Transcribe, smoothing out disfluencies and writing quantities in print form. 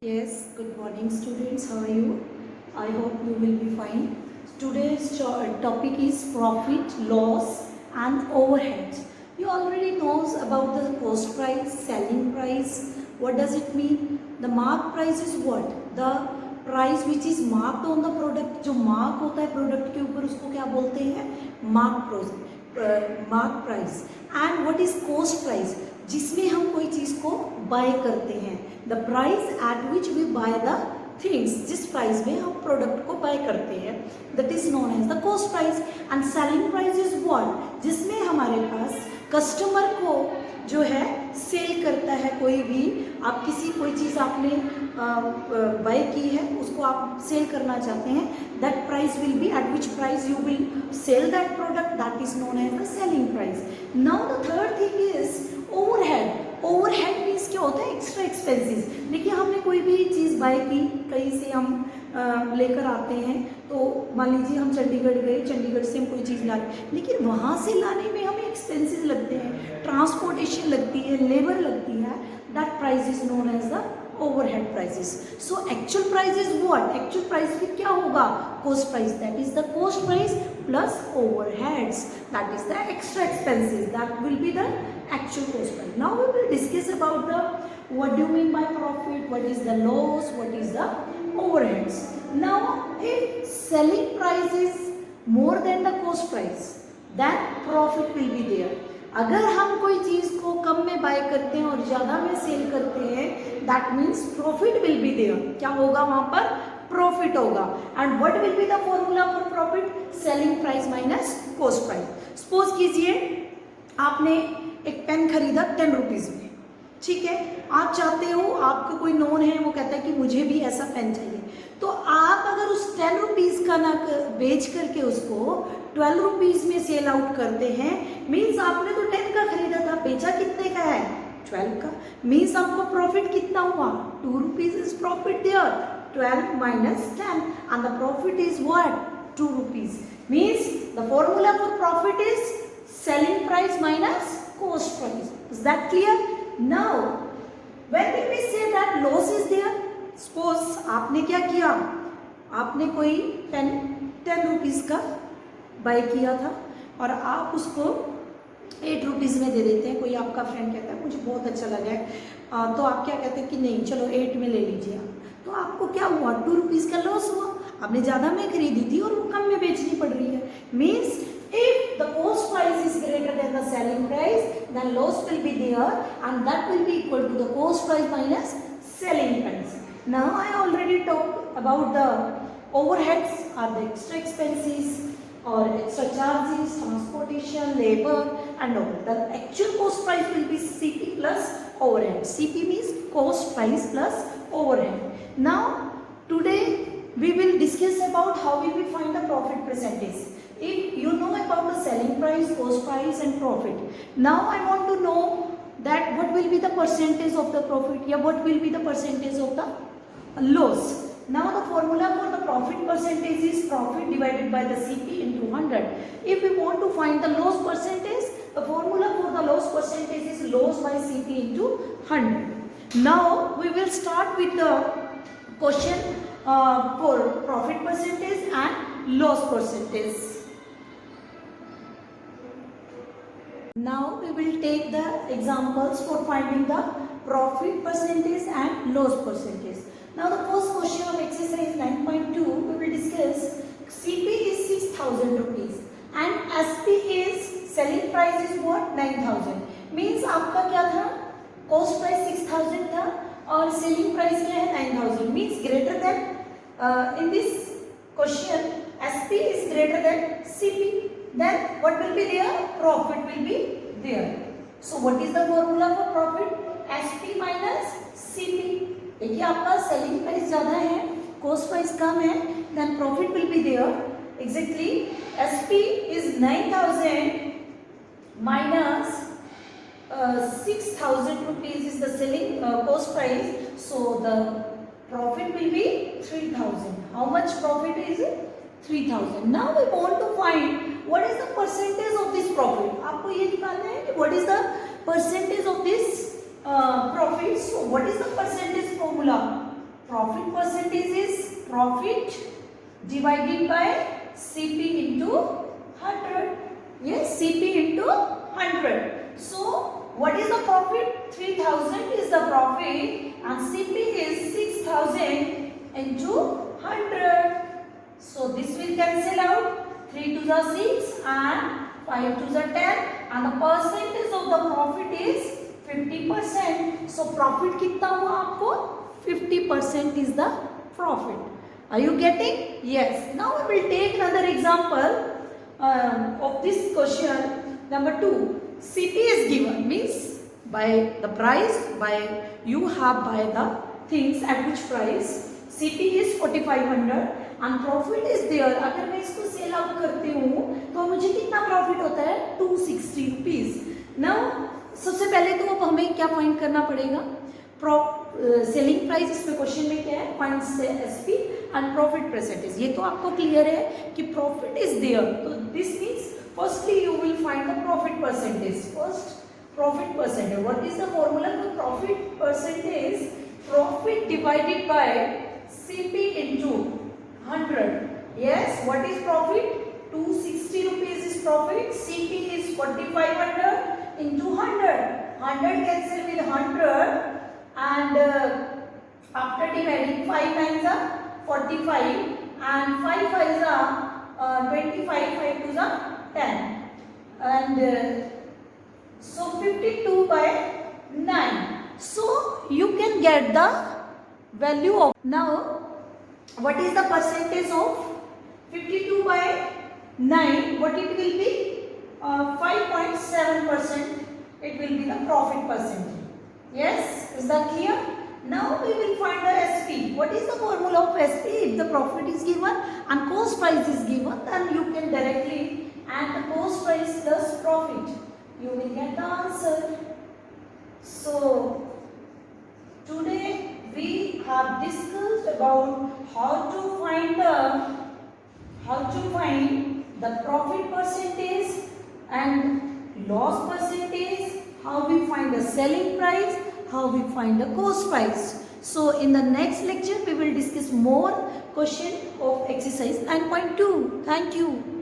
Yes, good morning students. How are you? I hope you will be fine. Today's topic is profit, loss and overhead. You already knows about the cost price, selling price. What does it mean? The mark price is what? The price which is marked on the product. जो mark होता है product के ऊपर उसको क्या बोलते हैं? Mark price. And what is cost price? जिसमें हम कोई चीज़ को बाय करते हैं, the price at which we buy the things, जिस प्राइस में हम प्रोडक्ट को बाय करते हैं, that is known as the cost price. And selling price is what, जिसमें हमारे पास कस्टमर को जो है सेल करता है. कोई भी आप कोई चीज़ आपने बाय की है, उसको आप सेल करना चाहते हैं, that price will be at which price you will sell that product, that is known as the selling price. Now the third thing is overhead. Overhead means क्या होता है? Extra expenses. देखिए, हमने कोई भी चीज़ बाय की, कहीं से हम लेकर आते हैं, तो मान लीजिए हम चंडीगढ़ गए, चंडीगढ़ से हम कोई चीज़ ला रहे, लेकिन वहाँ से लाने में हमें एक्सपेंसेस लगते हैं, ट्रांसपोर्टेशन लगती है, लेबर लगती है. That price is known as the overhead prices. So actual price is what? Actual price फिर क्या होगा? Cost price. That is the cost price plus overheads. That is the extra expenses. That will be the actual cost price. Now we will discuss about the what do you mean by profit? What is the loss? What is the overheads? Now if selling price is more than the cost price, then profit will be there. अगर हम कोई चीज़ को कम में bye करते हैं और ज़्यादा में सेल करते हैं, that means profit will be there. क्या होगा वहाँ पर? प्रॉफिट होगा. And what will be the formula for profit? Selling price minus cost price. Suppose कीजिए आपने एक पेन खरीदा 10 रुपीज़ में, ठीक है. आप चाहते हो, आपको कोई नोन है, वो कहता है कि मुझे भी ऐसा पेन चाहिए, तो आप अगर उस 10 रुपीज़ का ना बेच करके उसको 12 रुपीज़ में सेल आउट करते हैं, मीन्स आपने तो 10 का खरीदा था, बेचा कितने का है? 12 का. मीन्स आपको प्रॉफिट कितना हुआ? 2 rupees is profit there. 12 minus 10 and the profit is what? 2 rupees. Means the formula for profit is selling price minus cost price. Is that clear? Now when will we say that loss is there? Suppose आपने क्या किया, आपने कोई pen 10 rupees का bye किया था और आप उसको 8 रुपीज़ में दे देते हैं. कोई आपका फ्रेंड कहता है मुझे बहुत अच्छा लगा है, तो आप क्या कहते हैं कि नहीं, चलो 8 में ले लीजिए आप. तो आपको क्या हुआ? 2 रुपीज़ का लॉस हुआ. आपने ज़्यादा में खरीदी थी और वो कम में बेचनी पड़ रही है. Means if the cost price is greater than the selling price, then loss will be there and that will be equal to the cost price minus selling price. Now I already talked about the overheads are the extra expenses or extra charges, transportation, labor and all. The actual cost price will be CP plus overhead. CP means cost price plus overhead. Now today we will discuss about how we will find the profit percentage. If you know about the selling price, cost price and profit, now I want to know that what will be the percentage of the profit, yeah, what will be the percentage of the loss. Now the formula for the profit percentage is profit divided by the CP into 100. If we want to find the loss percentage, the formula for the loss percentage is loss by CP into 100. Now we will start with the question for profit percentage and loss percentage. Now we will take the examples for finding the profit percentage and loss percentage. Now the first question of exercise 9.2 we will discuss. CP is 6,000 rupees and SP is selling price is what? 9,000. Means आपका क्या था? Cost price 6,000 था और selling price क्या है? 9,000. Means greater than in this question SP is greater than CP. Then what will be there? Profit will be there. So what is the formula for profit? SP minus CP. देखिए आपका selling price ज़्यादा है, cost price कम है, then profit will be there. Exactly SP is 9,000 minus 6,000 rupees is the selling cost price. So the profit will be 3,000. How much profit is it? 3,000. Now we want to find what is the percentage of this profit. आपको ये निकालना है कि what is the percentage of this profit. So what is the percentage formula? profit percentage is profit divided by CP into 100. Yes, CP into 100. So what is the profit? 3000 is the profit and CP is 6000 into 100. So this will cancel out. 3 to the 6 and 5 to the 10 and the percentage of the profit is 50%. So profit कितना हुआ आपको? 50% is the profit. Are you getting? Yes. Now we will take another example of this question. Number 2. CP is given, means by the price, by you have buy the things at which price. CP is 4500 and profit is there. अगर मैं इसको sell out करती हूँ तो मुझे कितना profit होता है? 260 रुपीज. नाउ सबसे पहले तो अब हमें क्या फाइंड करना पड़ेगा? सेलिंग प्राइस, इसमें क्वेश्चन में क्या है? Find SP and profit percentage. ये तो आपको क्लियर है कि प्रॉफिट इज देयर. तो this means firstly you will find the profit percentage. First profit percentage. What is the formula for profit percentage? Profit divided by CP into 100. Yes, what is profit? 260 rupees is profit. CP is 4500 into 100. 100 cancel with 100 and after dividing 5 nines are 45 and 5 5s are 25, 5 2s are 10 and so 52 by 9. So you can get the value of. Now what is the percentage of 52 by 9? What it will be? 5.7%. It will be the profit percentage. Yes, is that clear? Now we will find the SP. What is the formula of SP? If the profit is given and cost price is given, then you can directly add the cost price plus profit. You will get the answer. So today we have discussed about how to find the profit percentage and loss percentage, how we find the selling price, how we find the cost price. So in the next lecture we will discuss more question of exercise 9.2. Thank you.